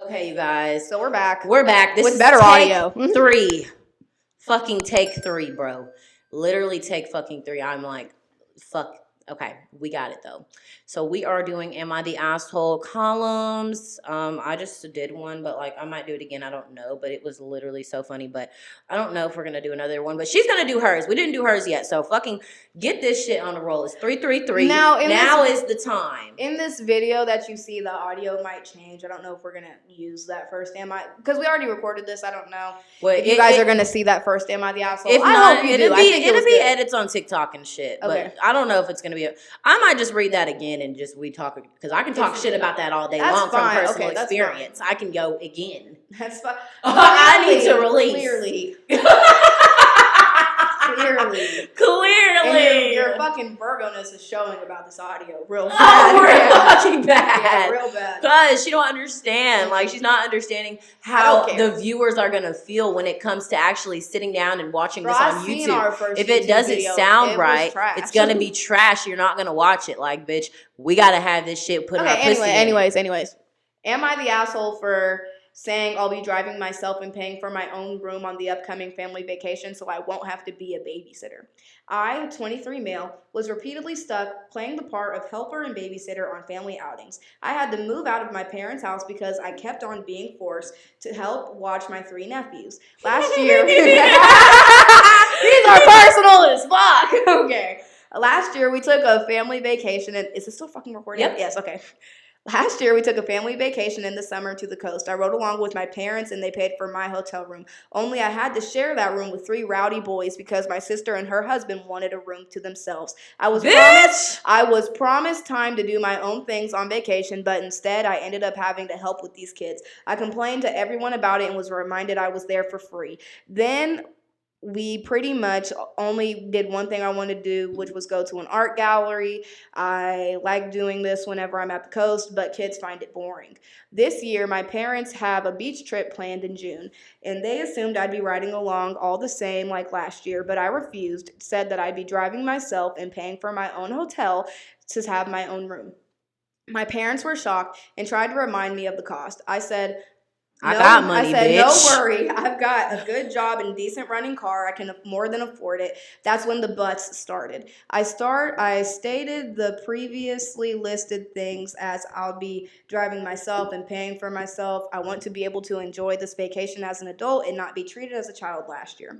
Okay, you guys. So we're back. We're back. This with is better take audio. 3. Fucking take 3, bro. Literally take fucking 3. I'm like, fuck. Okay, we got it though. So we are doing Am I the Asshole columns. I just did one, but like I might do it again. I don't know, but it was literally so funny. But I don't know if we're gonna do another one. But she's gonna do hers. We didn't do hers yet. So fucking get this shit on the roll. It's 333. Now is the time. In this video that you see, the audio might change. I don't know if we're gonna use that first Am I, because we already recorded this. I don't know. Well, if you guys are gonna see that first Am I the Asshole. If not, it'll be edits on TikTok and shit. Okay. But I don't know if it's gonna be. I might just read that again and just we talk, because I can talk shit about that all day long from personal experience. I can go again. That's fine. I need to release. Clearly. And your fucking Virgo-ness is showing about this audio real bad. Oh, real fucking bad. Yeah, real bad. Because she don't understand. Like, she's not understanding how the viewers are going to feel when it comes to actually sitting down and watching this on YouTube. If it doesn't sound right, it's going to be trash. You're not going to watch it. Like, bitch, we got to have this shit put in our pussy. Anyways. Am I the asshole for saying I'll be driving myself and paying for my own room on the upcoming family vacation so I won't have to be a babysitter? I, a 23 male, was repeatedly stuck playing the part of helper and babysitter on family outings. I had to move out of my parents' house because I kept on being forced to help watch my 3 nephews. Last year... These are personal as fuck! Okay. Last year, we took a family vacation and... Is this still fucking recording? Yep. Yes, okay. Last year, we took a family vacation in the summer to the coast. I rode along with my parents, and they paid for my hotel room. Only I had to share that room with 3 rowdy boys because my sister and her husband wanted a room to themselves. I was promised time to do my own things on vacation, but instead, I ended up having to help with these kids. I complained to everyone about it and was reminded I was there for free. Then we pretty much only did one thing I wanted to do, which was go to an art gallery. I like doing this whenever I'm at the coast, but kids find it boring. This year, my parents have a beach trip planned in June, and they assumed I'd be riding along all the same like last year, but I refused, said that I'd be driving myself and paying for my own hotel to have my own room. My parents were shocked and tried to remind me of the cost. I said, I got money, bitch. No worry. I've got a good job and decent running car. I can more than afford it. That's when the buts started. I stated the previously listed things as I'll be driving myself and paying for myself. I want to be able to enjoy this vacation as an adult and not be treated as a child last year.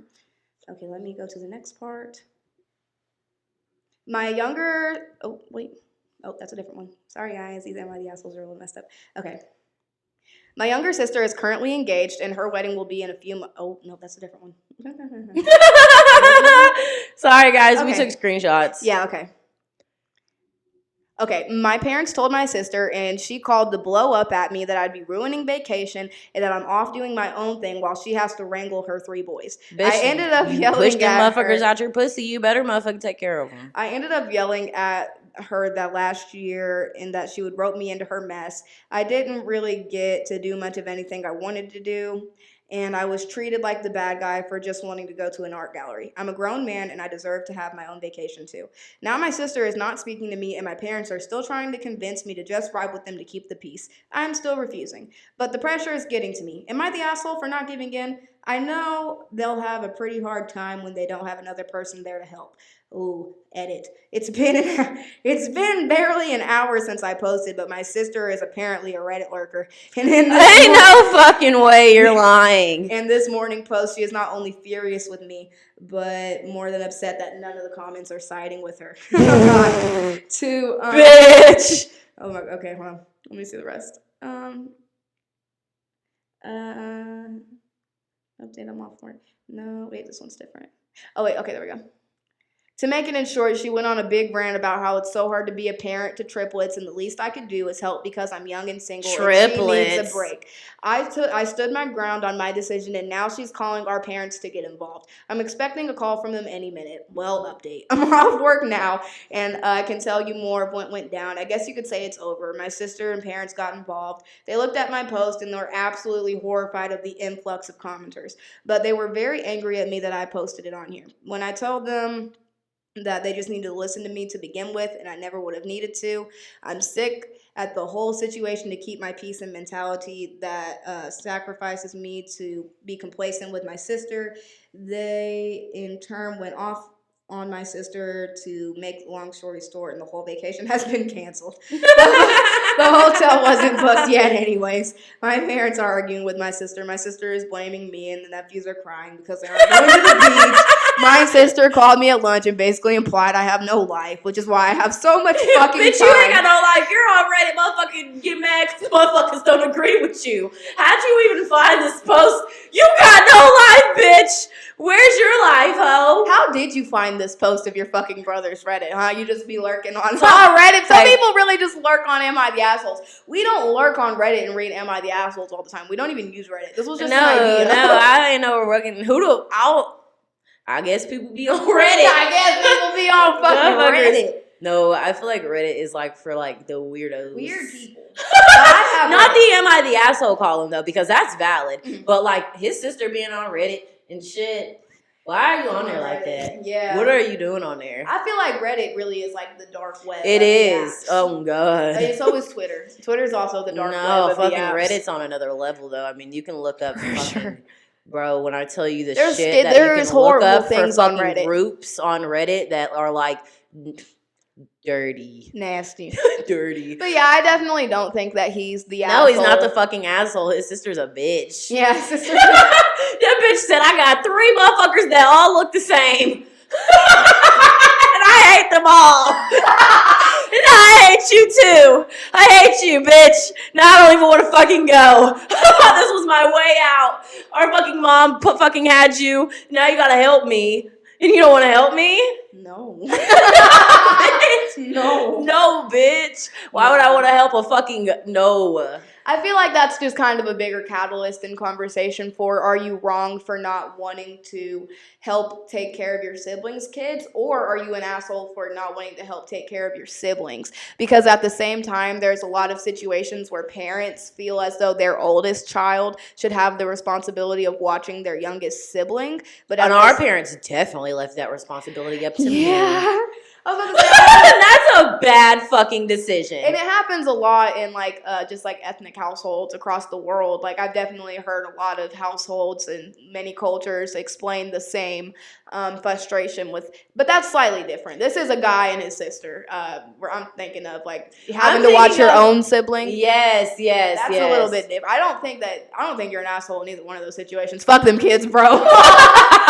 Okay, let me go to the next part. My younger... Oh, wait. Oh, that's a different one. Sorry, guys. These Am I the Assholes are a little messed up. Okay. My younger sister is currently engaged, and her wedding will be in a few months. Oh, no, that's a different one. Sorry, guys. We took screenshots. Yeah, okay. Okay, my parents told my sister, and she called to blow up at me that I'd be ruining vacation and that I'm off doing my own thing while she has to wrangle her 3 boys. Bitch, I ended up yelling push them motherfuckers out your pussy. You better motherfucking take care of them. I ended up yelling at her that last year and that she would rope me into her mess. I didn't really get to do much of anything I wanted to do, and I was treated like the bad guy for just wanting to go to an art gallery. I'm a grown man, and I deserve to have my own vacation too. Now my sister is not speaking to me, and my parents are still trying to convince me to just ride with them to keep the peace. I'm still refusing, but the pressure is getting to me. Am I the asshole for not giving in? I know they'll have a pretty hard time when they don't have another person there to help. Ooh, edit. It's been barely an hour since I posted, but my sister is apparently a Reddit lurker. And ain't no fucking way you're lying. And this morning post, she is not only furious with me, but more than upset that none of the comments are siding with her. Oh God. Bitch. Oh my. Okay, hold on. Let me see the rest. Update. I'm off for it. No, wait. This one's different. Oh wait. Okay, there we go. To make it in short, she went on a big rant about how it's so hard to be a parent to triplets, and the least I could do is help because I'm young and single. Triplets. And she needs a break. I stood my ground on my decision, and now she's calling our parents to get involved. I'm expecting a call from them any minute. Well, update. I'm off work now, and I can tell you more of what went down. I guess you could say it's over. My sister and parents got involved. They looked at my post, and they were absolutely horrified of the influx of commenters. But they were very angry at me that I posted it on here. When I told them that they just need to listen to me to begin with, and I never would have needed to. I'm sick at the whole situation to keep my peace and mentality that sacrifices me to be complacent with my sister. They, in turn, went off on my sister to make the long story short, and the whole vacation has been canceled. The hotel wasn't booked yet anyways. My parents are arguing with my sister. My sister is blaming me, and the nephews are crying because they aren't going to the beach. My sister called me at lunch and basically implied I have no life, which is why I have so much fucking Bitch, time. you ain't got no life. You're on Reddit. Motherfucking get mad because motherfuckers don't agree with you. How'd you even find this post? You got no life, bitch. Where's your life, ho? How did you find this post of your fucking brother's Reddit, huh? You just be lurking on Reddit. Some people really just lurk on Am I the Assholes. We don't lurk on Reddit and read Am I the Assholes all the time. We don't even use Reddit. This was just an idea. No, I ain't know we're working. I guess people be on Reddit. I guess people be on fucking Reddit. No, I feel like Reddit is like for like the weirdos. Weird people. Not the Am I the Asshole column though, because that's valid. But like his sister being on Reddit and shit. Why are you on there like that? Yeah. What are you doing on there? I feel like Reddit really is like the dark web. It is. Oh god. It's always Twitter. Twitter's also the dark web. No, fucking Reddit's on another level though. I mean, you can look up fucking sure. Bro, when I tell you the there's shit that you can look up for fucking groups on Reddit that are like dirty. Nasty. Dirty. But yeah, I definitely don't think that he's the asshole. No, he's not the fucking asshole. His sister's a bitch. Yeah, his sister. That bitch said, I got 3 motherfuckers that all look the same. And I hate them all. And I hate you too. I hate you, bitch. Now I don't even want to fucking go. This was my way out. Our fucking mom fucking had you. Now you gotta help me. And you don't want to help me? No. No. No, bitch. Why would I want to help a fucking no? I feel like that's just kind of a bigger catalyst in conversation for, are you wrong for not wanting to help take care of your siblings' kids, or are you an asshole for not wanting to help take care of your siblings? Because at the same time, there's a lot of situations where parents feel as though their oldest child should have the responsibility of watching their youngest sibling. But and our parents definitely left that responsibility up to me. Yeah. I was about to say, that's a bad fucking decision. And it happens a lot in like just like ethnic households across the world. Like I've definitely heard a lot of households in many cultures explain the same frustration with, but that's slightly different. This is a guy and his sister. Where I'm thinking of like having to watch your own sibling. Yes. That's a little bit different. I don't think you're an asshole in either one of those situations. Fuck them kids, bro.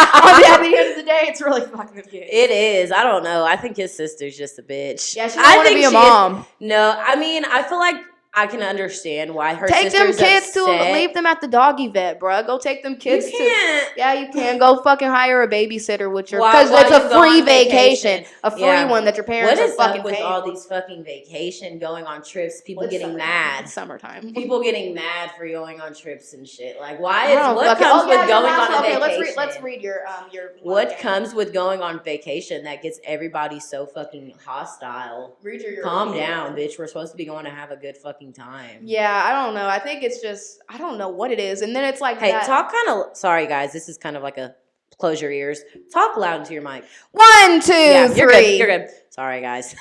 At the end of the day, it's really fucking them kids. It is. I don't know. I think his sister's just a bitch. Yeah, she don't want to be a mom. No, I mean, I feel like I can understand why her sister's upset. Take them kids upset. Leave them at the doggy vet, bro. Go take them kids you can't. Yeah, you can. Go fucking hire a babysitter with your, because it's a free vacation. A free one that your parents are fucking paying. What is up with all these fucking vacation, going on trips, people getting mad. Summertime. People getting mad for going on trips and shit. Like, why is, what comes with going on a vacation? Let's read your what comes with going on vacation that gets everybody so fucking hostile? Read your Calm down, bitch. We're supposed to be going to have a good fucking time. Yeah, I don't know. I think it's just, I don't know what it is. And then it's like, hey, talk kind of, sorry guys, this is kind of like a close your ears. Talk loud into your mic. 1, 2, 3. You're good. Sorry guys.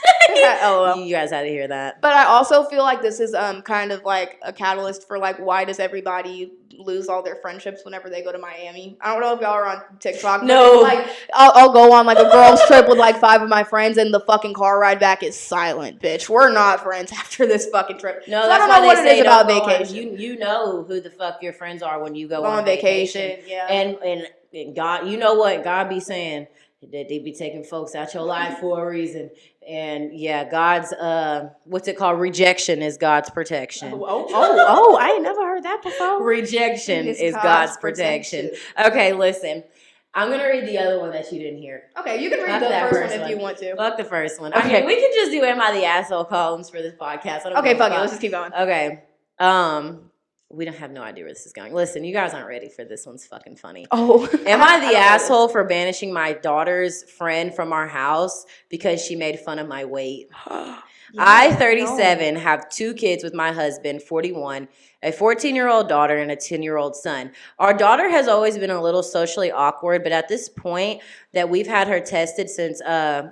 Oh, well. You guys had to hear that. But I also feel like this is kind of like a catalyst for like, why does everybody lose all their friendships whenever they go to Miami? I don't know if y'all are on TikTok. No. Like, I'll go on like a girls trip with like 5 of my friends, and the fucking car ride back is silent, bitch. We're not friends after this fucking trip. No, so that's I don't know what it is about vacation. You know who the fuck your friends are when you go on vacation. Yeah. And God, you know what God be saying? That they be taking folks out your life for a reason. And yeah, God's what's it called? Rejection is God's protection. Oh, I ain't never heard that before. Rejection is God's protection. Okay, listen. I'm gonna read the other one that you didn't hear. Okay, you can read the first one if you want to. Fuck the first one. Okay, we can just do Am I the Asshole columns for this podcast. Okay, fuck it. Let's just keep going. Okay. We don't have no idea where this is going. Listen, you guys aren't ready for this. One's fucking funny. Oh. Am I the asshole for banishing my daughter's friend from our house because she made fun of my weight? I, 37, have 2 kids with my husband, 41, a 14-year-old daughter, and a 10-year-old son. Our daughter has always been a little socially awkward, but at this point that we've had her tested since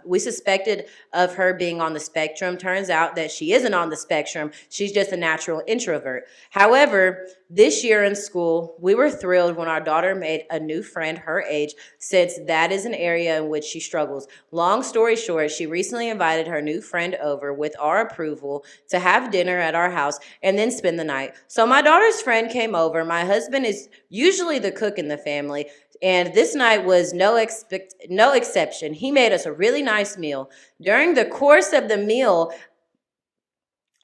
we suspected of her being on the spectrum, turns out that she isn't on the spectrum. She's just a natural introvert. However, this year in school, we were thrilled when our daughter made a new friend her age, since that is an area in which she struggles. Long story short, she recently invited her new friend over with our approval to have dinner at our house and then spend the night. So my daughter's friend came over. My husband is usually the cook in the family, and this night was no exception. He made us a really nice meal. During the course of the meal,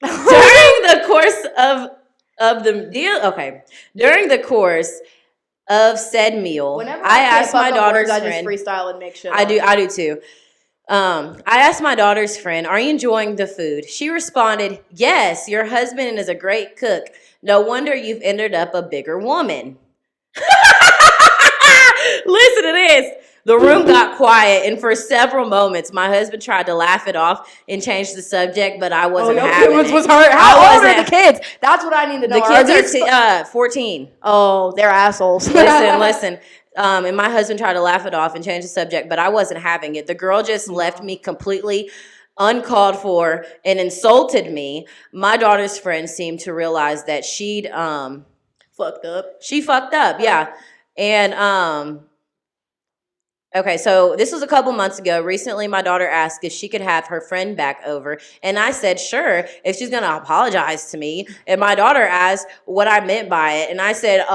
during the course of said meal, Whenever I asked my daughter's I friend. just freestyle and make shit I up. do too. I asked my daughter's friend, "Are you enjoying the food?" She responded, "Yes, your husband is a great cook. No wonder you've ended up a bigger woman." Listen to this. The room got quiet, and for several moments, my husband tried to laugh it off and change the subject, but I wasn't having it. Was hurt. How old are the kids? That's what I need to know. The kids are 14. Oh, they're assholes. Listen. And my husband tried to laugh it off and change the subject, but I wasn't having it. The girl just left me completely uncalled for and insulted me. My daughter's friend seemed to realize that she'd fucked up. She fucked up, yeah. And okay, so this was a couple months ago. Recently, my daughter asked if she could have her friend back over. And I said, sure, if she's going to apologize to me. And my daughter asked what I meant by it. And I said,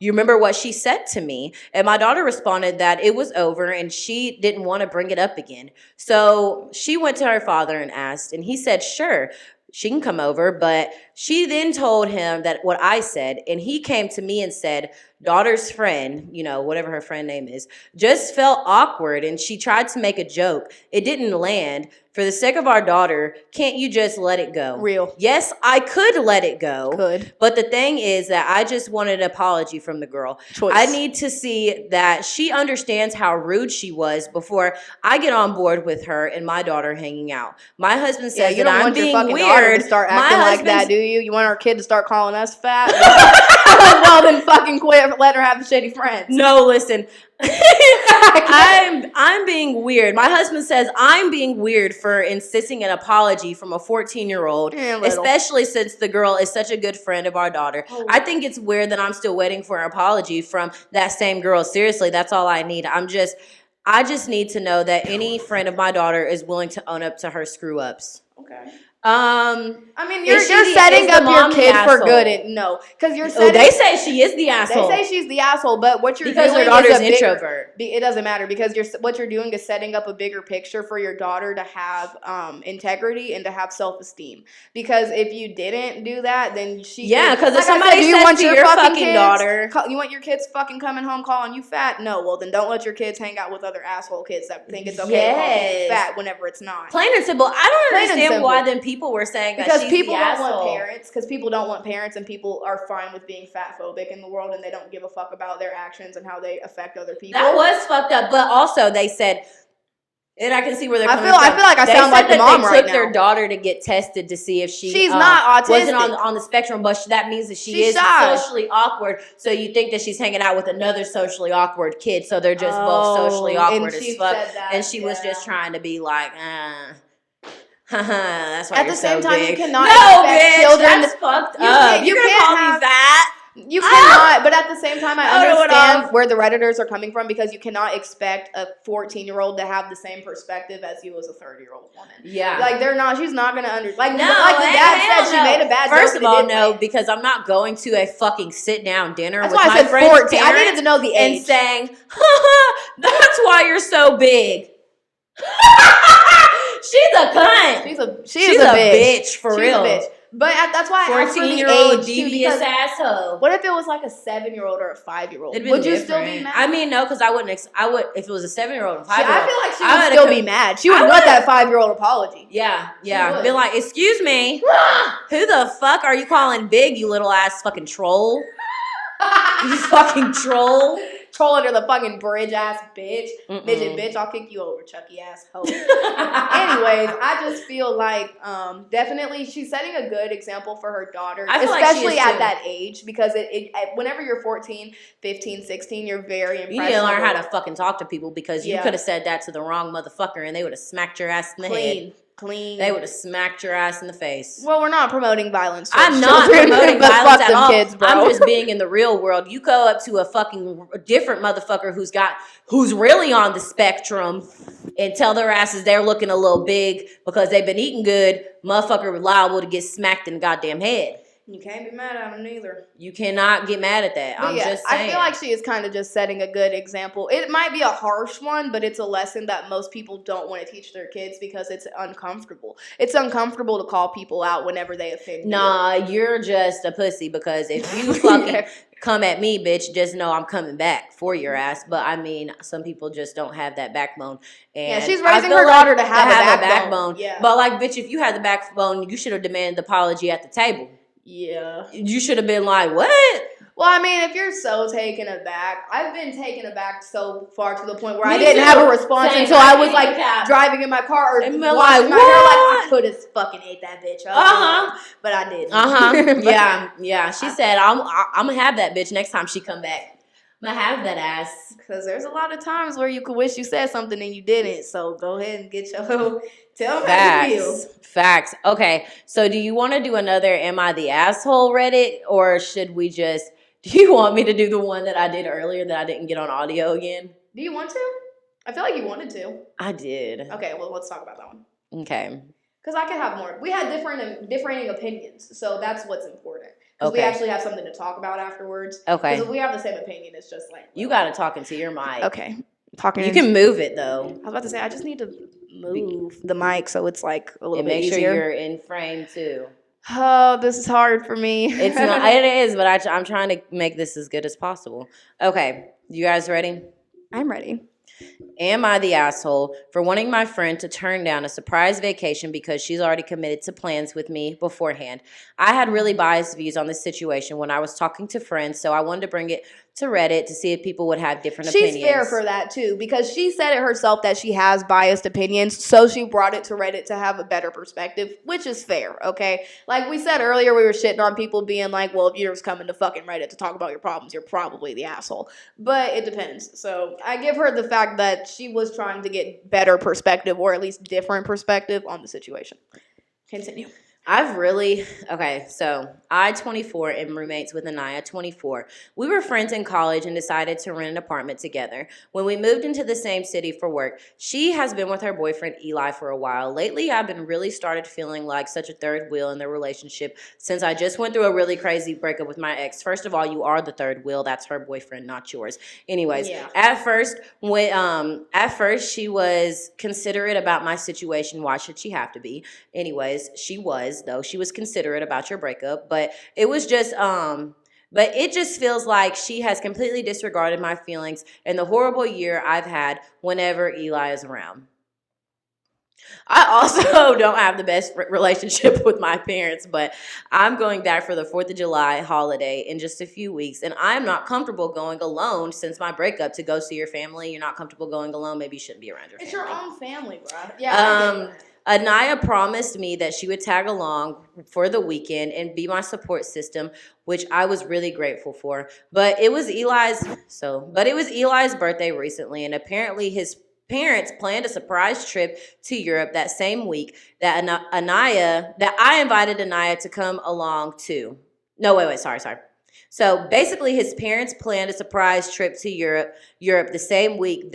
you remember what she said to me? And my daughter responded that it was over and she didn't want to bring it up again. So she went to her father and asked, and he said, sure, she can come over. But she then told him that what I said, and he came to me and said, daughter's friend, you know, whatever her friend name is, just felt awkward and she tried to make a joke. It didn't land. For the sake of our daughter, can't you just let it go? Real. Yes, I could let it go. Could. But the thing is that I just wanted an apology from the girl. Choice. I need to see that she understands how rude she was before I get on board with her and my daughter hanging out. My husband says you that don't I'm want being your fucking weird. daughter to start acting like that, do you? You want our kid to start calling us fat? Well, then fucking quit. Let her have the shitty friends. No, listen. I'm being weird. My husband says I'm being weird for insisting an apology from a 14-year-old, especially since the girl is such a good friend of our daughter. Oh. I think it's weird that I'm still waiting for an apology from that same girl. Seriously, that's all I need. I just need to know that any friend of my daughter is willing to own up to her screw ups. Okay. I mean, you're setting up your kid for good. No, because you're setting. They say she is the asshole. They say she's the asshole, but what you're because doing her daughter's is introvert. It doesn't matter because what you're doing is setting up a bigger picture for your daughter to have integrity and to have self-esteem. Because if you didn't do that, then because if somebody says to your fucking daughter, you want your kids fucking coming home calling you fat? No, well then don't let your kids hang out with other asshole kids that think it's okay to call people fat whenever it's not. Plain and simple. I don't understand why then people were saying that because she's people the don't asshole. want parents. Because people don't want parents, and people are fine with being fat phobic in the world, and they don't give a fuck about their actions and how they affect other people. That was fucked up. But also they said, and I can see where they're coming from. I feel like I sound like the mom right now. They took their daughter to get tested to see if she's not autistic. Wasn't on the spectrum, but that means that she's socially awkward. So you think that she's hanging out with another socially awkward kid, so they're just both socially awkward as fuck. And she was just trying to be like, that's why at you're the same so time, big. you cannot expect children. That's fucked up. You can't call me fat. You cannot, but at the same time, I understand where the Redditors are coming from because you cannot expect a 14-year-old to have the same perspective as you as a 30-year-old woman. Yeah. Like, they're not, she's not going to like the dad said, she made a bad joke. First of all, no, because I'm not going to a fucking sit-down dinner with my friend's 14. I needed to know the age. And saying, that's why you're so big. She's a cunt. She's a bitch for real. But that's why I asked for the 14-year-old age too, devious because asshole. what if it was like a 7-year-old or a 5-year-old? It'd Would been you still be different. mad? I mean, no, because I wouldn't. I would if it was a 7-year-old and See, 5-year-old. I feel like she would still be mad. She would want that 5-year-old apology. Yeah, She yeah. would. Be like, excuse me, who the fuck are you calling big? You little ass fucking troll. You fucking troll. Troll under the fucking bridge ass bitch. Mm-mm. Midget bitch, I'll kick you over, Chucky ass hoe. Anyways, I just feel like definitely she's setting a good example for her daughter, I feel like she especially is at too. that age, because whenever you're 14, 15, 16, you're very impressive. You need to learn how to fucking talk to people, because you Yeah. could have said that to the wrong motherfucker and they would have smacked your ass in the head. Clean. They would have smacked your ass in the face. Well, we're not promoting violence. I'm not children, promoting but violence fuck at them all. kids, bro. I'm just being in the real world. You go up to a fucking different motherfucker who's really on the spectrum and tell their asses they're looking a little big because they've been eating good. Motherfucker liable to get smacked in the goddamn head. You can't be mad at them neither. You cannot get mad at that. But I'm yeah, just saying. I feel like she is kind of just setting a good example. It might be a harsh one, but it's a lesson that most people don't want to teach their kids because it's uncomfortable. It's uncomfortable to call people out whenever they offend you. Nah, you're just a pussy, because if you fucking come at me, bitch, just know I'm coming back for your ass. But I mean, some people just don't have that backbone. And yeah, she's I raising feel her like daughter to have a backbone. Yeah. But like, bitch, if you had the backbone, you should have demanded the apology at the table. Yeah. You should have been like, what? Well, I mean, if you're so taken aback, I've been taken aback so far to the point where Me I didn't too. have a response Same. until I was like driving in my car or And washing like, my hair. Like, I what? could have fucking ate that bitch up. But I didn't. Yeah. She said, I'm gonna have that bitch next time she come back. I'm gonna have that ass. Because there's a lot of times where you could wish you said something and you didn't. So go ahead and get your tell me how you feel. Facts. Okay. So do you want to do another Am I the Asshole Reddit, or should we just, do you want me to do the one that I did earlier that I didn't get on audio again? Do you want to? I feel like you wanted to. I did. Okay, well, let's talk about that one. Okay. Because I could have more. We had differing opinions, so that's what's important. Because we actually have something to talk about afterwards. Okay. Because if we have the same opinion, it's just like... You got to talk into your mic. Okay. Talking. You can move it, though. I was about to say, I just need to move the mic so it's like a little and bit make easier. sure you're in frame, too. Oh, this is hard for me. It's not. It is, but I'm trying to make this as good as possible. Okay. You guys ready? I'm ready. Am I the asshole for wanting my friend to turn down a surprise vacation because she's already committed to plans with me beforehand? I had really biased views on this situation when I was talking to friends, so I wanted to bring it to Reddit to see if people would have different opinions. She's fair for that, too, because she said it herself that she has biased opinions, so she brought it to Reddit to have a better perspective, which is fair, okay? Like we said earlier, we were shitting on people being like, well, if you're just coming to fucking Reddit to talk about your problems, you're probably the asshole. But it depends. So I give her the fact that she was trying to get better perspective, or at least different perspective on the situation. Continue. So I, 24, am roommates with Anaya, 24. We were friends in college and decided to rent an apartment together. When we moved into the same city for work, she has been with her boyfriend Eli for a while. Lately, I've been really started feeling like such a third wheel in their relationship since I just went through a really crazy breakup with my ex. First of all, you are the third wheel. That's her boyfriend, not yours. Anyways, Yeah. at first she was considerate about my situation. Why should she have to be? Anyways, she was considerate about your breakup, but it just feels like she has completely disregarded my feelings and the horrible year I've had whenever Eli is around. I also don't have the best relationship with my parents, but I'm going back for the 4th of July holiday in just a few weeks, and I'm not comfortable going alone since my breakup to go see your family. You're not comfortable going alone. Maybe you shouldn't be around your family. It's your own family, bro. Yeah. Anaya promised me that she would tag along for the weekend and be my support system, which I was really grateful for. But it was Eli's birthday recently, and apparently his parents planned a surprise trip to Europe that same week that I invited Anaya to come along to. No, wait, sorry. So basically his parents planned a surprise trip to Europe the same week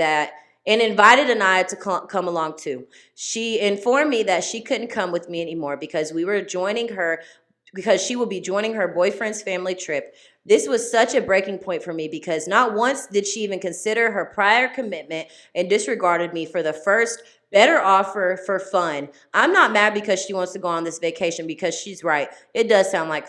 and invited Anaya to come along too. She informed me that she couldn't come with me anymore because she will be joining her boyfriend's family trip. This was such a breaking point for me because not once did she even consider her prior commitment and disregarded me for the first better offer for fun. I'm not mad because she wants to go on this vacation because she's right. It does sound like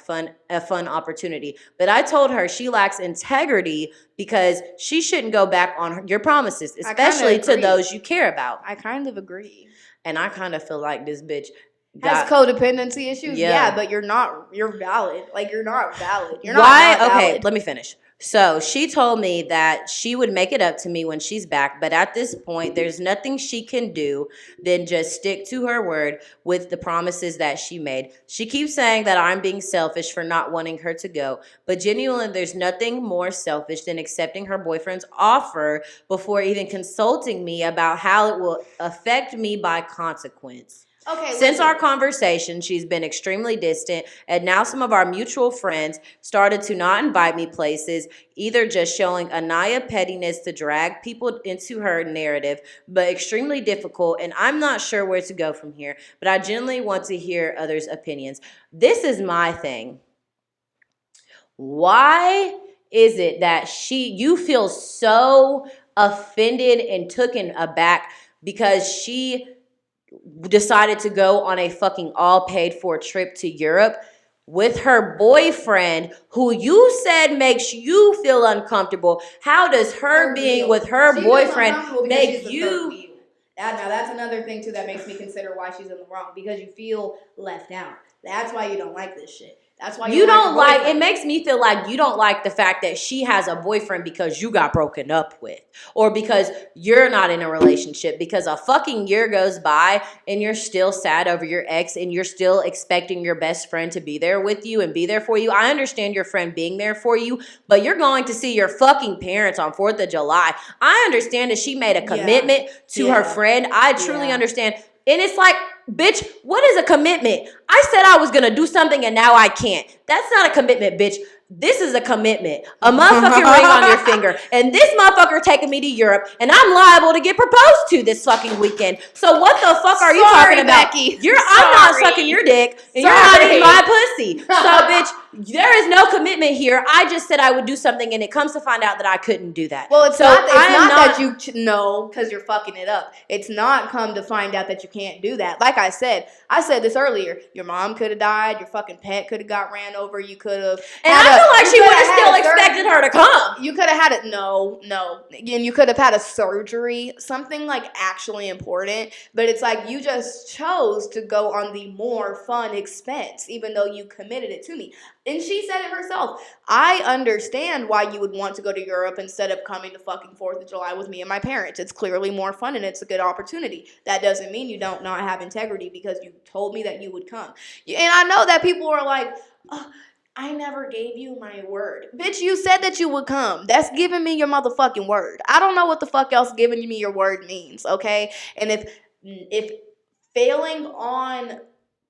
a fun opportunity. But I told her she lacks integrity because she shouldn't go back on your promises, especially to those you care about. I kind of agree. And I kind of feel like this bitch has codependency issues. Yeah, but you're valid. Like, you're not valid. You're not valid. Okay, let me finish. So she told me that she would make it up to me when she's back, but at this point, there's nothing she can do than just stick to her word with the promises that she made. She keeps saying that I'm being selfish for not wanting her to go, but genuinely, there's nothing more selfish than accepting her boyfriend's offer before even consulting me about how it will affect me by consequence. Okay. Since our conversation, she's been extremely distant, and now some of our mutual friends started to not invite me places, either just showing Anaya pettiness to drag people into her narrative, but extremely difficult, and I'm not sure where to go from here, but I genuinely want to hear others' opinions. This is my thing. Why is it that you feel so offended and taken aback because she decided to go on a fucking all paid for trip to Europe with her boyfriend who you said makes you feel uncomfortable? How does her being with her boyfriend make you? Now that's another thing too that makes me consider why she's in the wrong, because you feel left out. That's why you don't like this shit. That's why you don't like it. Makes me feel like you don't like the fact that she has a boyfriend because you got broken up with, or because you're not in a relationship, because a fucking year goes by and you're still sad over your ex and you're still expecting your best friend to be there with you and be there for you. I understand your friend being there for you, but you're going to see your fucking parents on 4th of July. I understand that she made a commitment to her friend. I truly understand. And it's like, bitch, what is a commitment? I said I was going to do something and now I can't. That's not a commitment, bitch. This is a commitment. A motherfucking ring on your finger. And this motherfucker taking me to Europe, and I'm liable to get proposed to this fucking weekend. So what the fuck are you talking about? Becky. I'm not sucking your dick, and you're not eating my pussy. So, bitch, there is no commitment here. I just said I would do something, and it comes to find out that I couldn't do that. Well, it's not that you know, because you're fucking it up. It's not come to find out that you can't do that. Like I said this earlier. Your mom could have died. Your fucking pet could have got ran over. You could have. And I feel like she would have still expected her to come. You could have had it. No. And you could have had a surgery, something like actually important. But it's like you just chose to go on the more fun expense, even though you committed it to me. And she said it herself. I understand why you would want to go to Europe instead of coming to fucking 4th of July with me and my parents. It's clearly more fun and it's a good opportunity. That doesn't mean you don't not have integrity because you told me that you would come. And I know that people are like, oh, I never gave you my word. Bitch, you said that you would come. That's giving me your motherfucking word. I don't know what the fuck else giving me your word means, okay? And if failing on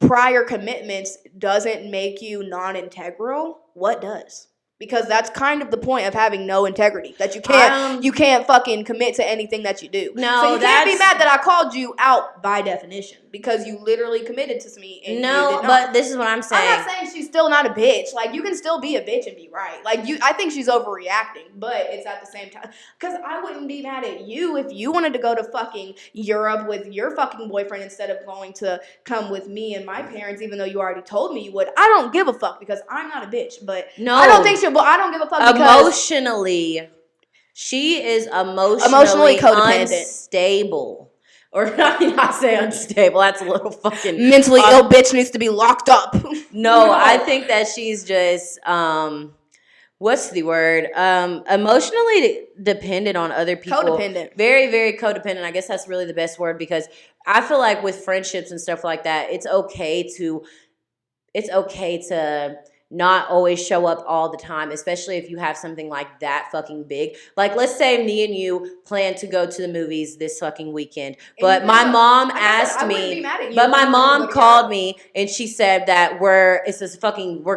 prior commitments doesn't make you non-integral, what does? Because that's kind of the point of having no integrity. That you can't fucking commit to anything that you do. No, so you can't be mad that I called you out by definition because you literally committed to me. And no, you did not. But this is what I'm saying. I'm not saying she's still not a bitch. Like, you can still be a bitch and be right. Like, I think she's overreacting, but it's at the same time. Because I wouldn't be mad at you if you wanted to go to fucking Europe with your fucking boyfriend instead of going to come with me and my parents, even though you already told me you would. I don't give a fuck because I'm not a bitch. But no, I don't think she'll. But I don't give a fuck because emotionally, she is emotionally unstable. Or I say unstable. That's a little fucking mentally ill bitch needs to be locked up. No, I think that she's just what's the word? Emotionally dependent on other people. Codependent. Very, very codependent. I guess that's really the best word because I feel like with friendships and stuff like that, it's okay to not always show up all the time, especially if you have something like that fucking big. Like, let's say me and you plan to go to the movies this fucking weekend, but my mom asked me, but my mom called me and she said that we're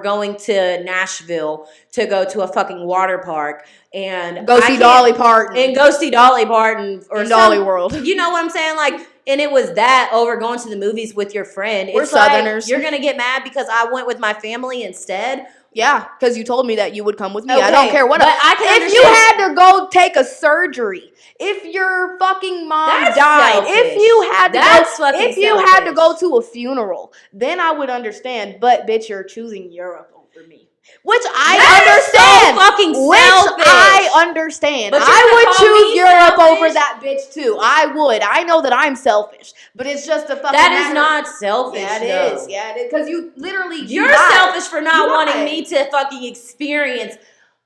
going to Nashville to go to a fucking water park and go see Dolly Parton or Dolly World. You know what I'm saying? Like, and it was that over going to the movies with your friend. We're it's Southerners. Like, you're going to get mad because I went with my family instead. Yeah, because you told me that you would come with me. Okay, I don't care what. but I can if you had to go take a surgery, if your fucking mom That's died, selfish. if you had to That's go, fucking if you had to go selfish. to a funeral, then I would understand. But bitch, you're choosing Europe over me. Which I understand. So fucking which selfish. I understand. But I would choose Europe selfish? over that bitch too. I would. I know that I'm selfish, but it's just a fucking. That is not selfish. Yeah, it is. Yeah, it is. Because you literally. You're selfish for not wanting me to fucking experience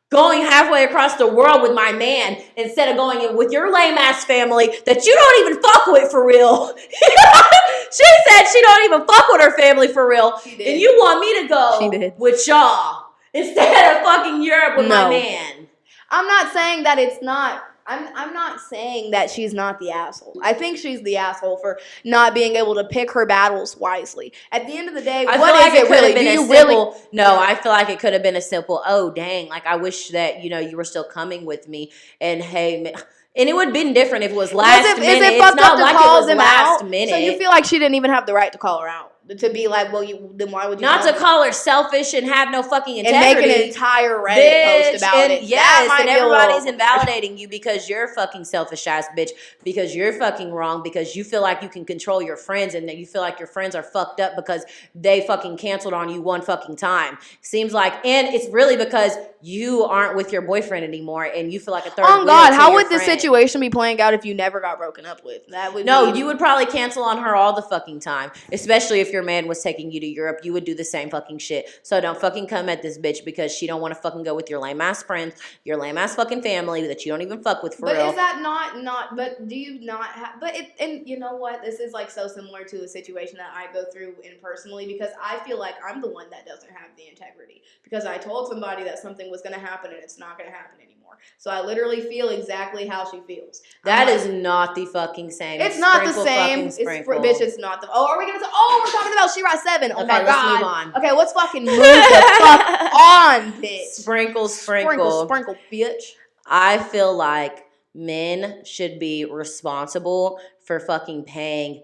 going halfway across the world with my man instead of going in with your lame ass family that you don't even fuck with for real. She said she don't even fuck with her family for real. She did. And you want me to go with y'all instead of fucking Europe with my man. I'm not saying that it's not. I'm not saying that she's not the asshole. I think she's the asshole for not being able to pick her battles wisely. At the end of the day, what is it really? Do you really? No, I feel like it could have been a simple, oh, dang, like I wish that, you were still coming with me. And hey, and it would have been different if it was last minute. Is it fucked up to call them out? Minute. So you feel like she didn't even have the right to call her out? To be like, well, then why would you not to call her selfish and have no fucking integrity and make an entire Reddit post about it? Yes, and everybody's invalidating you because you're fucking selfish ass bitch, because you're fucking wrong, because you feel like you can control your friends and that you feel like your friends are fucked up because they fucking canceled on you one fucking time. Seems like, and it's really because you aren't with your boyfriend anymore and you feel like a third. Oh God, how would this situation be playing out if you never got broken up with? That would you would probably cancel on her all the fucking time, especially if your man was taking you to Europe. You would do the same fucking shit. So don't fucking come at this bitch because she don't want to fucking go with your lame ass friends, your lame ass fucking family that you don't even fuck with for real. But is that not? But do you not have? But and you know what? This is like so similar to a situation that I go through in personally because I feel like I'm the one that doesn't have the integrity because I told somebody that something was going to happen and it's not going to happen anymore. So I literally feel exactly how she feels. That is not the fucking same. It's not the same. Bitch, it's not the. Oh, are we gonna say? Oh, we're talking about She-Ra 7. Oh my God. Let's move on. Okay, let's fucking move the fuck on, bitch. Sprinkle, bitch. I feel like men should be responsible for fucking paying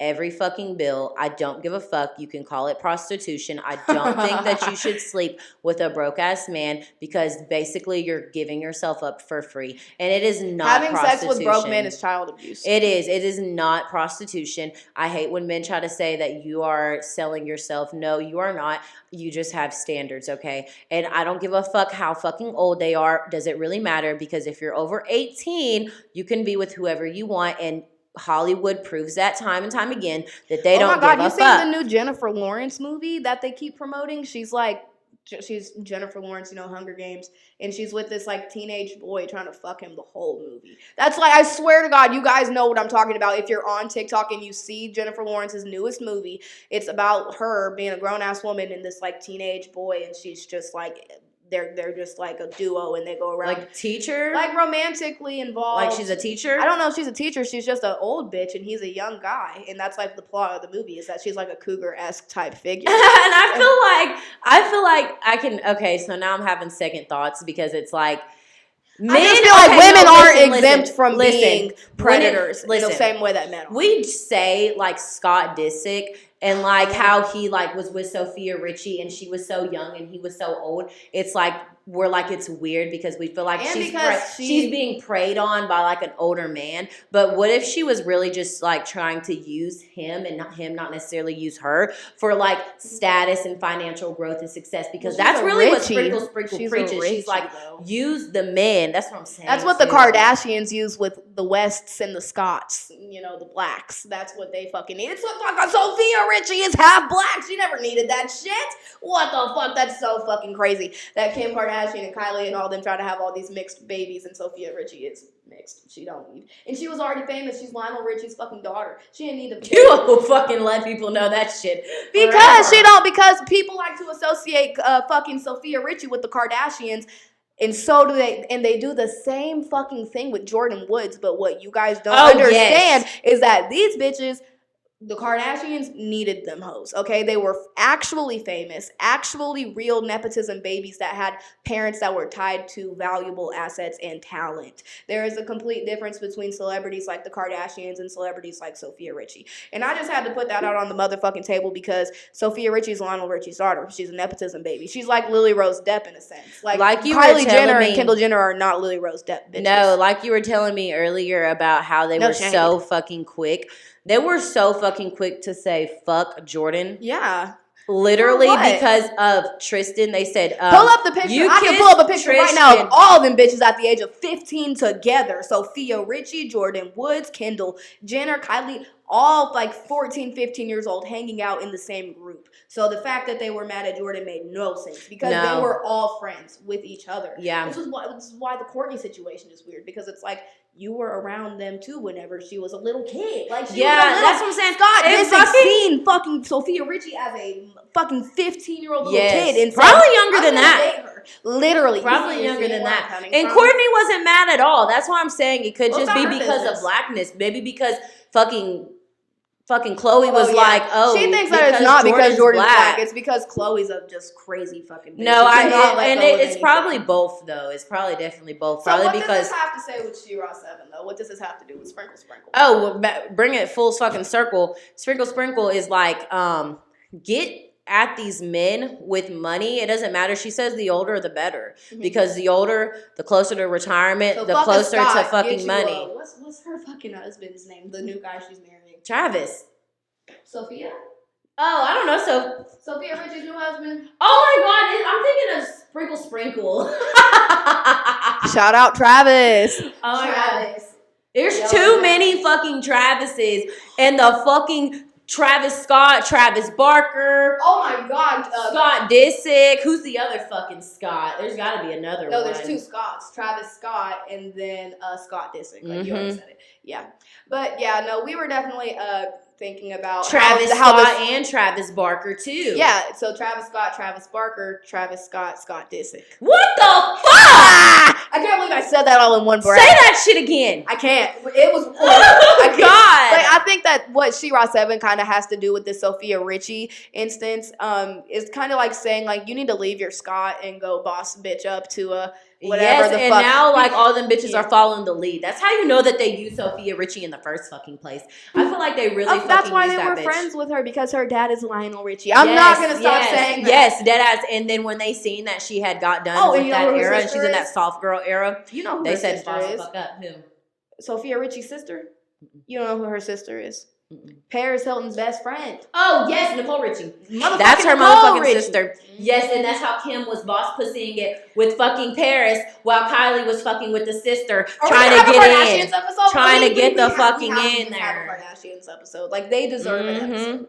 every fucking bill. I don't give a fuck. You can call it prostitution. I don't think that you should sleep with a broke ass man because basically you're giving yourself up for free. And it is not having prostitution. Sex with broke men is child abuse. It is. It is not prostitution. I hate when men try to say that you are selling yourself. No, you are not. You just have standards, okay? And I don't give a fuck how fucking old they are. Does it really matter? Because if you're over 18, you can be with whoever you want, and Hollywood proves that time and time again that they don't give a fuck. Oh my God, you seen the new Jennifer Lawrence movie that they keep promoting? She's Jennifer Lawrence, Hunger Games, and she's with this like teenage boy trying to fuck him the whole movie. That's like, I swear to God, you guys know what I'm talking about. If you're on TikTok and you see Jennifer Lawrence's newest movie, it's about her being a grown ass woman and this like teenage boy, and she's just like. They're just like a duo and they go around. Like teacher? Like romantically involved. Like she's a teacher? I don't know if she's a teacher. She's just an old bitch and he's a young guy. And that's like the plot of the movie is that she's like a cougar-esque type figure. And I feel like I can, okay, so now I'm having second thoughts because it's like, I just feel like women aren't exempt from being predators in the same way that men are. We say like Scott Disick and like how he like was with Sophia Richie and she was so young and he was so old. It's like we're like it's weird because we feel like she's being preyed on by like an older man. But what if she was really just like trying to use him and not necessarily use her for like status and financial growth and success? Because that's really what Sprinkle preaches. She's like, use the men. That's what I'm saying. That's what the Kardashians use with the Wests and the Scotts, the blacks. That's what they fucking need. It's what fucking Sophia Richie is half black. She never needed that shit. What the fuck? That's so fucking crazy. That Kim Kardashian and Kylie and all them try to have all these mixed babies, and Sophia Richie is mixed. She don't need. And she was already famous. She's Lionel Richie's fucking daughter. She didn't need to. You will fucking let people know that shit. Because people like to associate fucking Sophia Richie with the Kardashians. And so do they, and they do the same fucking thing with Jordan Woods. But what you guys don't understand is that these bitches The Kardashians needed them hoes, okay? They were actually famous, actually real nepotism babies that had parents that were tied to valuable assets and talent. There is a complete difference between celebrities like the Kardashians and celebrities like Sophia Richie. And I just had to put that out on the motherfucking table because Sophia Richie's Lionel Richie's daughter. She's a nepotism baby. She's like Lily Rose Depp in a sense. Like you were Kylie Jenner telling me, and Kendall Jenner are not Lily Rose Depp bitches. No, like you were telling me earlier about how they were shade. so fucking quick. They were so fucking quick to say fuck Jordan. Yeah. Literally because of Tristan. They said, pull up the picture. I can pull up a picture right now of all them bitches at the age of 15 together. Sophia Richie, Jordan Woods, Kendall Jenner, Kylie, all like 14, 15 years old hanging out in the same group. So the fact that they were mad at Jordan made no sense because they were all friends with each other. Yeah. This is why the Courtney situation is weird because it's like, you were around them too whenever she was a little kid. Like, she was a little, that's what I'm saying. Scott Disick seen fucking Sophia Richie as a fucking 15-year-old little kid. And probably younger than that. Date her. Literally. Probably younger than that. And Courtney wasn't mad at all. That's why I'm saying it could just be because of blackness. Maybe because fucking Chloe was like, oh, she thinks that it's not because Jordan's black. It's because Chloe's a just crazy fucking bitch. No, it's probably both though. It's probably definitely both. So probably what because does this have to say with She-Ra 7 though? What does this have to do with Sprinkle Sprinkle? Oh, bring it full fucking circle. Sprinkle Sprinkle is like, get at these men with money. It doesn't matter. She says the older the better. Mm-hmm. Because the older, the closer to retirement, so the closer to fucking money. What's her fucking husband's name? The new guy she's marrying. Travis. Sophia? Oh, I don't know. So Sophia Richie's new husband. Oh my God, I'm thinking of Sprinkle Sprinkle. Shout out Travis. Oh my God. There's too many fucking Travises and the fucking Travis Scott, Travis Barker. Oh my God. Scott Disick. Who's the other fucking Scott? There's got to be another one. No, there's two Scotts. Travis Scott and then Scott Disick. Like you already said it. Yeah. But yeah, no, we were definitely thinking about Travis Scott and Travis Barker too. Yeah, so Travis Scott, Travis Barker, Travis Scott, Scott Disick. What the fuck? I can't believe I said that all in one breath. Say that shit again. I can't. It was. Oh God. But I think that what She-Ra 7 kind of has to do with this Sophia Richie instance is kind of like saying like you need to leave your Scott and go boss bitch up to a. Whatever yes, and now like all them bitches are following the lead. That's how you know that they used Sophia Richie in the first fucking place. I feel like they really. That's why they were friends with her because her dad is Lionel Richie. I'm not gonna stop saying that. Yes, deadass. And then when they seen that she had got done with that era, and she's in that soft girl era, you know who they her said, sister is. Fuck up. Who? Sophia Richie's sister. You don't know who her sister is. Paris Hilton's best friend. Oh, yes, Nicole Richie. That's her motherfucking sister. Yes, and that's how Kim was boss pussying it with fucking Paris while Kylie was fucking with the sister trying to get in. Trying to get the fucking in there. Have a Kardashians episode. Like, they deserve an episode.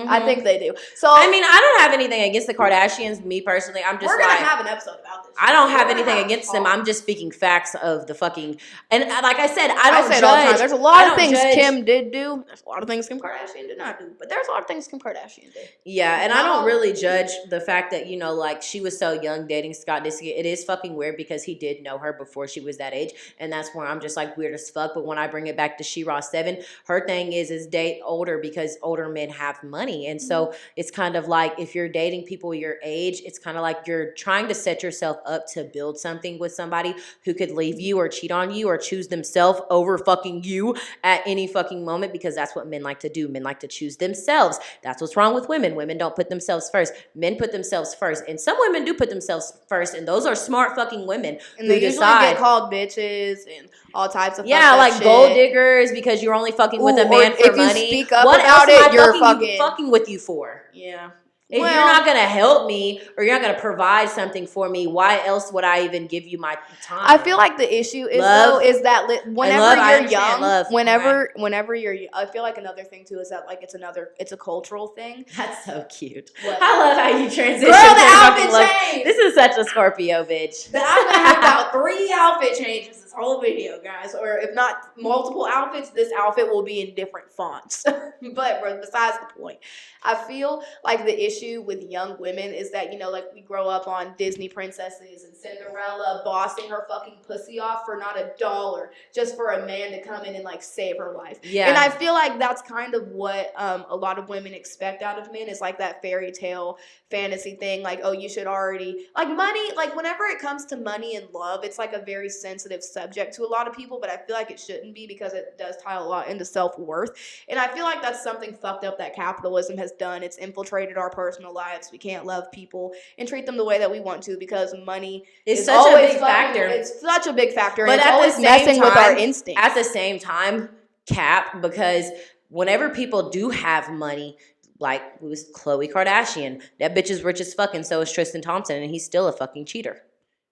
I think they do. So I mean, I don't have anything against the Kardashians. Me personally, I'm just we're gonna have an episode about this. I don't have anything against them. I'm just speaking facts of the fucking. And like I said, I don't judge. There's a lot of things Kim did do. There's a lot of things Kim Kardashian did not do. But there's a lot of things Kim Kardashian did. Yeah, and I don't really judge the fact that, you know, like she was so young dating Scott Disick. It is fucking weird because he did know her before she was that age. And that's where I'm just like weird as fuck. But when I bring it back to She-Ra 7, her thing is date older because older men have money. And so it's kind of like if you're dating people your age, it's kind of like you're trying to set yourself up to build something with somebody who could leave you or cheat on you or choose themselves over fucking you at any fucking moment, because that's what men like to do. Men like to choose themselves. That's what's wrong with women. Women don't put themselves first. Men put themselves first. And some women do put themselves first, and those are smart fucking women. And they usually get called bitches and all types of like shit. Gold diggers because you're only fucking with a man for money. If you speak up about it, you're fucking with you for. Yeah. If you're not going to help me or you're not going to provide something for me, why else would I even give you my time? I feel like the issue is that whenever you're young, whenever you're, I feel like another thing too is that like it's a cultural thing. That's so cute. I love how you transition. Girl, the outfit change. This is such a Scorpio bitch. I've had about 3 outfit changes this this whole video, guys. Or if not multiple outfits, this outfit will be in different fonts. But besides the point, I feel like the issue with young women is that, like we grow up on Disney princesses and Cinderella bossing her fucking pussy off for not $1 just for a man to come in and like save her life. Yeah. And I feel like that's kind of what a lot of women expect out of men, is like that fairy tale fantasy thing. Like, oh, you should already, like, money, like whenever it comes to money and love, it's like a very sensitive subject to a lot of people, but I feel like it shouldn't be, because it does tie a lot into self-worth. And I feel like that's something fucked up that capitalism has done. It's infiltrated our personal lives. We can't love people and treat them the way that we want to, because money is such always a big factor. It's such a big factor, But and it's at always the same messing with our time, instincts. At the same time, cap, because whenever people do have money, like it was Khloe Kardashian, that bitch is rich as fuck, and so is Tristan Thompson, and he's still a fucking cheater.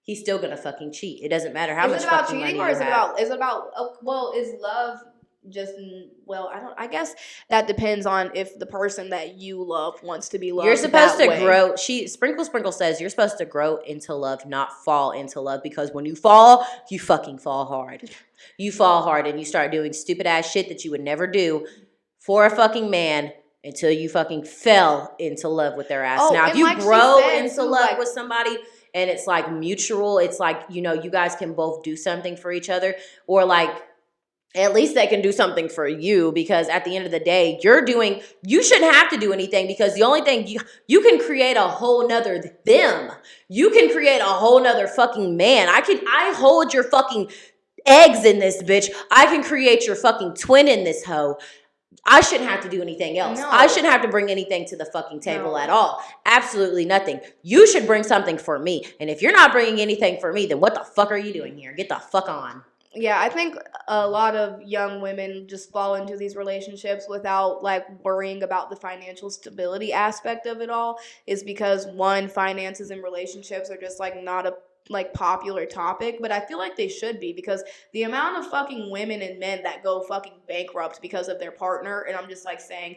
He's still gonna fucking cheat. It doesn't matter how much fucking money you have. Is it about cheating, or is it about well, is love just, well, I guess that depends on if the person that you love wants to be loved. You're supposed to way. grow. Sprinkle says you're supposed to grow into love, not fall into love, because when you fall, you fucking fall hard. You fall hard and you start doing stupid ass shit that you would never do for a fucking man until you fucking fell into love with their ass. Oh, now, if you like grow said, into love with somebody and it's like mutual, it's like, you guys can both do something for each other, or like, at least they can do something for you, because at the end of the day, you shouldn't have to do anything, because the only thing you can create a whole nother them. You can create a whole nother fucking man. I hold your fucking eggs in this bitch. I can create your fucking twin in this hoe. I shouldn't have to do anything else. No. I shouldn't have to bring anything to the fucking table at all. Absolutely nothing. You should bring something for me. And if you're not bringing anything for me, then what the fuck are you doing here? Get the fuck on. Yeah, I think a lot of young women just fall into these relationships without like worrying about the financial stability aspect of it all, is because one, finances and relationships are just like not a popular topic, but I feel like they should be, because the amount of fucking women and men that go fucking bankrupt because of their partner, and I'm just like saying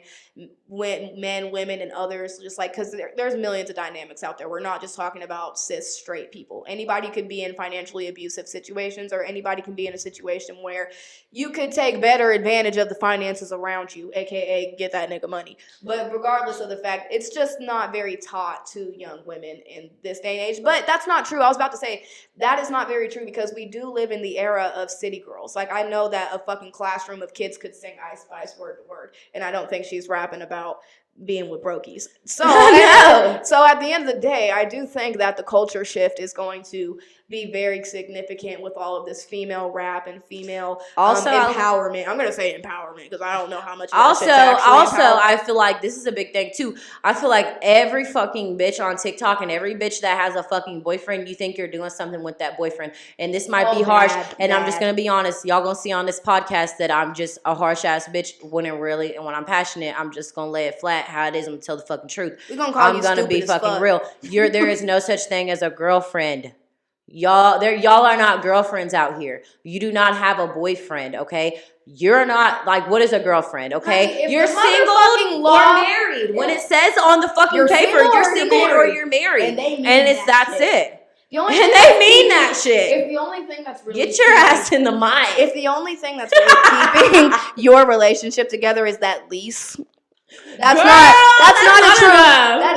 men, women, and others, just like, because there's millions of dynamics out there. We're not just talking about cis straight people. Anybody could be in financially abusive situations, or anybody can be in a situation where you could take better advantage of the finances around you, aka get that nigga money. But regardless of the fact, it's just not very taught to young women in this day and age. But that's not true. I was about to say that is not very true, because we do live in the era of city girls. Like, I know that a fucking classroom of kids could sing Ice Spice word to word, and I don't think she's rapping about being with brokies. So, No. So at the end of the day, I do think that the culture shift is going to be very significant with all of this female rap and female empowerment. I'm going to say empowerment, because I don't know how much. Also, I feel like this is a big thing too. I feel like every fucking bitch on TikTok and every bitch that has a fucking boyfriend, you think you're doing something with that boyfriend. And this might be harsh. And I'm just going to be honest. Y'all going to see on this podcast that I'm just a harsh ass bitch, when when I'm passionate, I'm just going to lay it flat how it is. I'm going to tell the fucking truth. I'm going to be fucking real. There is no such thing as a girlfriend. Y'all are not girlfriends out here. You do not have a boyfriend, okay? You're not, like, what is a girlfriend, okay? Honey, you're single or married. When it says on the fucking paper, you're single or you're married. And that's it. And they mean that shit. If the only thing that's really get your ass in the mind. If the only thing that's really keeping your relationship together is that lease, that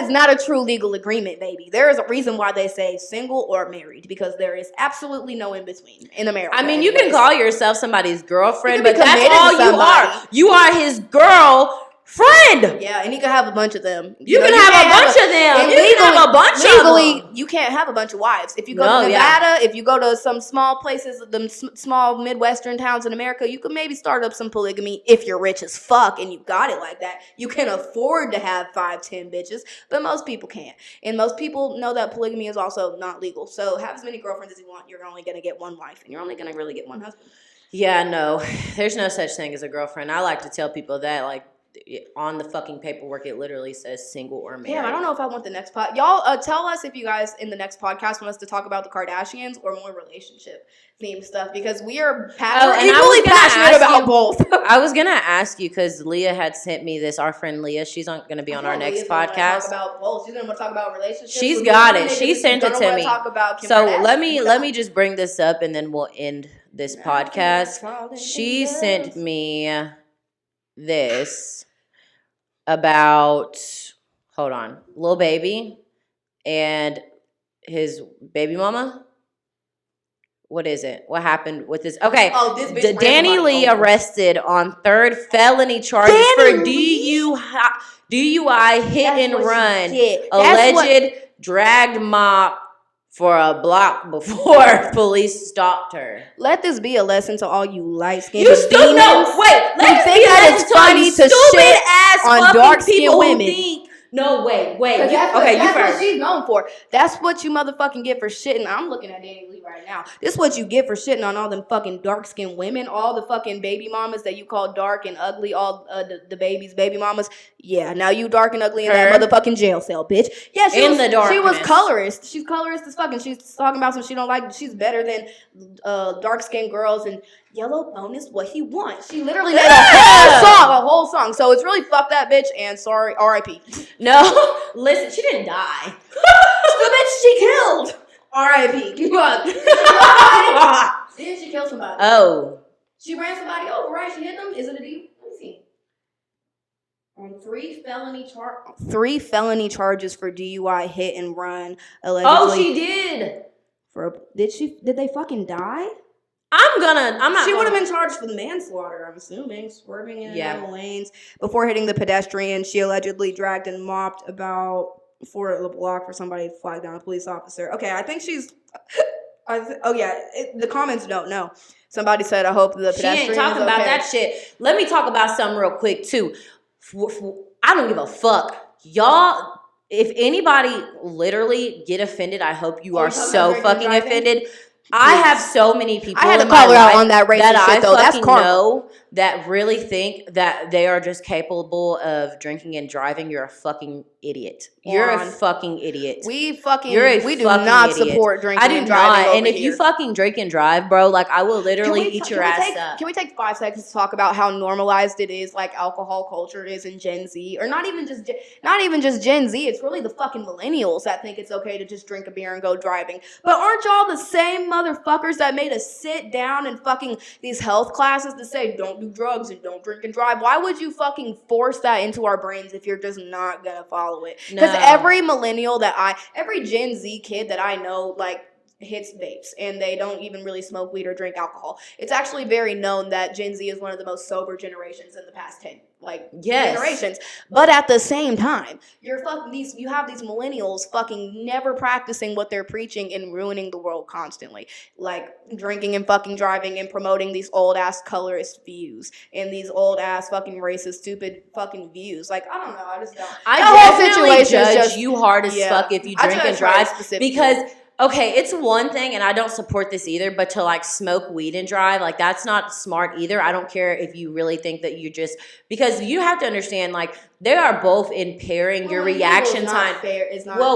is not a true legal agreement, baby. There is a reason why they say single or married, because there is absolutely no in between in America. I mean, you can call yourself somebody's girlfriend, but that's all you are. You are his girlfriend. Yeah, and he could have a bunch of them. You can have a bunch of them. You can have a bunch of them. Legally, you can't have a bunch of wives. If you go to Nevada, if you go to some small places, them small Midwestern towns in America, you could maybe start up some polygamy if you're rich as fuck and you got it like that. You can afford to have 5-10 bitches, but most people can't. And most people know that polygamy is also not legal. So have as many girlfriends as you want. You're only going to get one wife, and you're only going to really get one husband. Yeah, no. There's no such thing as a girlfriend. I like to tell people that, like, on the fucking paperwork, it literally says single or married. Damn, I don't know if I want the next pod. Y'all tell us if you guys in the next podcast want us to talk about the Kardashians or more relationship theme stuff, because we are equally passionate about both. I was gonna ask you because Leah had sent me this. Our friend Leah, she's gonna be on our next podcast. Talk about both. She's gonna talk about relationships. She's got it. She sent it to me. Talk about so let me just bring this up and then we'll end this podcast. She sent me this about, hold on, Lil Baby and his baby mama. What is it? What happened with this? Okay. Oh, this bitch Danny Lee arrested on 3rd felony charges for DUI hit and run. Alleged dragged mop for a block before police stopped her. Let this be a lesson to all you light-skinned demons. You still know. Wait. Let think that it's funny to shit on dark-skinned women. No, wait. That's first. What she's known for. That's what you motherfucking get for shitting. I'm looking at Danny Lee right now. This is what you get for shitting on all them fucking dark-skinned women, all the fucking baby mamas that you call dark and ugly, all the baby mamas. Yeah, now you dark and ugly in that motherfucking jail cell, bitch. Yeah, she was colorist. She's colorist as fucking. She's talking about some she don't like. She's better than dark-skinned girls, and yellow bone is what he wants. She literally made a whole song. So it's really fuck that bitch and sorry, R.I.P. No, listen, she didn't die. The bitch she killed. R.I.P. Didn't she kill somebody? Oh. She ran somebody over, right? She hit them? Is it a deal? Let me see. 3 felony charges for DUI hit and run. Allegedly. Oh, she did. Did they fucking die? She would have been charged with manslaughter, I'm assuming, swerving in the lanes before hitting the pedestrian. She allegedly dragged and mopped about for the block for somebody to flag down a police officer. Okay, I think she's. The comments don't know. Somebody said, "I hope the pedestrian." She ain't talking about that shit. Let me talk about something real quick too. I don't give a fuck, y'all. If anybody literally get offended, I hope you are so fucking offended. I have so many people. I had to call her out on that racist shit, though. That's know that really think that they are just capable of drinking and driving. You're a fucking idiot. You're a fucking idiot. We do not support drinking and driving. And if you fucking drink and drive, bro, like I will literally eat your ass up. Can we take 5 seconds to talk about how normalized it is, like alcohol culture is in Gen Z, or not even just Gen Z? It's really the fucking millennials that think it's okay to just drink a beer and go driving. But aren't y'all the same motherfuckers that made us sit down in fucking these health classes to say don't do drugs and don't drink and drive? Why would you fucking force that into our brains if you're just not gonna follow it? Because every millennial every Gen Z kid that I know, like, hits vapes and they don't even really smoke weed or drink alcohol. It's actually very known that Gen Z is one of the most sober generations in the past 10 generations. But at the same time, you have these millennials fucking never practicing what they're preaching and ruining the world constantly, like drinking and fucking driving and promoting these old ass colorist views and these old ass fucking racist stupid fucking views. Like, I don't know, I just don't. I definitely judge you hard as fuck if you drink and drive, because okay, it's one thing, and I don't support this either, but to like smoke weed and drive, like that's not smart either. I don't care if you really think that you just, because you have to understand, like they are both impairing your reaction time.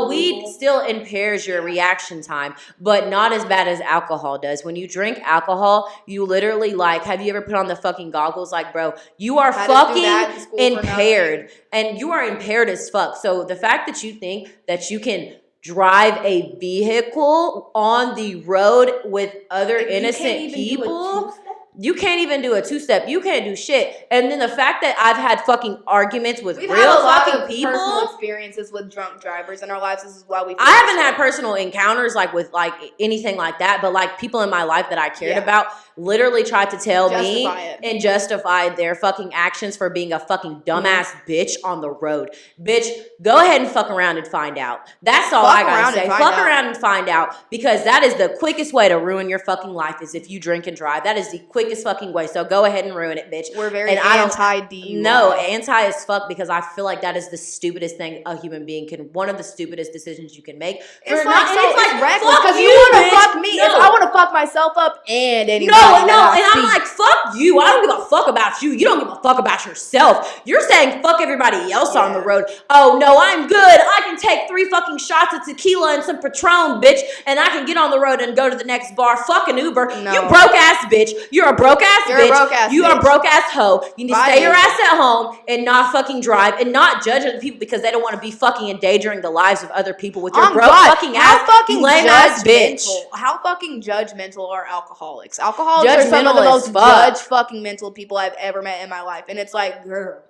Weed still impairs your reaction time, but not as bad as alcohol does. When you drink alcohol, you literally like, have you ever put on the fucking goggles? Like, bro, you are fucking impaired, and you are impaired as fuck. So the fact that you think that you can drive a vehicle on the road with other innocent people, you can't even do a two-step. You can't do shit. And then the fact that I've had fucking arguments with real fucking people. Personal experiences with drunk drivers in our lives. This is why we. I haven't had personal encounters like with like anything like that, but like people in my life that I cared about literally tried to tell me and justify their fucking actions for being a fucking dumbass bitch on the road. Bitch, go ahead and fuck around and find out. That's all I gotta say. Fuck around and find out, because that is the quickest way to ruin your fucking life, is if you drink and drive. That is the quickest fucking way. So go ahead and ruin it, bitch. We're very anti-DUI. No, anti as fuck, because I feel like that is the stupidest thing a human being can, one of the stupidest decisions you can make. It's like reckless, because you want to fuck me. If I want to fuck myself up and anybody everybody no, that I and I'm see. like, fuck you. I don't give a fuck about you. You don't give a fuck about yourself. You're saying fuck everybody else on the road. Oh, no, I'm good. I can take 3 fucking shots of tequila and some Patron, bitch, and I can get on the road and go to the next bar. Fuck an Uber. No. You broke ass bitch. You're a broke ass You're bitch. a broke ass You bitch. are a broke ass hoe. You need to Bye, stay your bitch. ass at home and not fucking drive and not judge other people because they don't want to be fucking endangering the lives of other people with your broke fucking ass, you lame ass bitch. How fucking judgmental are alcoholics? Alcoholics are some of the Judgmental as most fuck. judge fucking mental people I've ever met in my life. And it's like, girl,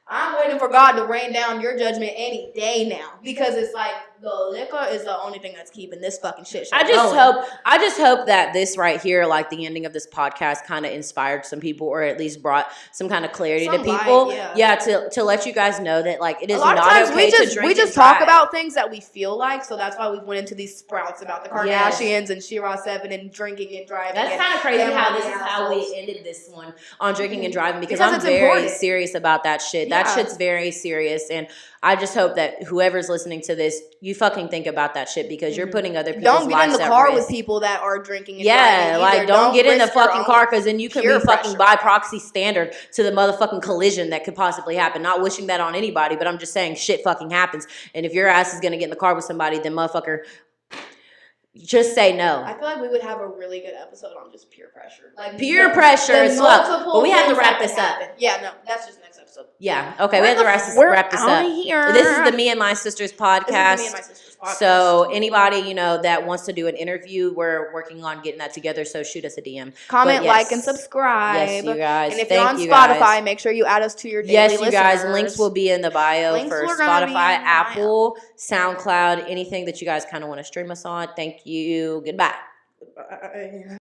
I'm waiting for God to rain down your judgment any day now. Because it's like, the liquor is the only thing that's keeping this fucking shit show I going. just hope that this right here, like the ending of this podcast, kind of inspired some people, or at least brought some kind of clarity Some to people. light, yeah. To let you guys know that like it is a lot not of times okay to drink. we just and talk drive. about things that we feel like, so that's why we went into these sprouts about the Kardashians Yes. and Shira 7 and drinking and driving. That's and kind of crazy how this is assholes. how we ended this one on drinking and driving because Because I'm it's very important. serious about that shit. That Yeah. shit's very serious, and I just hope that whoever's listening to this, you fucking think about that shit because you're putting other people's Don't get in lives the at car risk. with people that are drinking and Yeah, driving like either. don't get in the risk your fucking own car because then you could be peer fucking pressure. by proxy standard to the motherfucking collision that could possibly happen. Not wishing that on anybody, but I'm just saying shit fucking happens. And if your ass is gonna get in the car with somebody, then motherfucker, just say no. I feel like we would have a really good episode on just peer pressure. Like Peer pressure as fuck. But we have to things wrap that this can up. happen. Yeah, no, that's just next episode. Yeah. Okay, we have to wrap this up. Here. This is the Me and My Sisters podcast. This is the Me and My Sisters podcast. So anybody, that wants to do an interview, we're working on getting that together. So shoot us a DM. Comment, But yes. like, and subscribe. Yes, you guys. And if Thank you're on you Spotify, guys. make sure you add us to your daily Yes, you guys. listeners. Links will be in the bio Links for are gonna be in Spotify, the bio. Apple, SoundCloud, anything that you guys kind of want to stream us on. Thank you. Goodbye. Bye.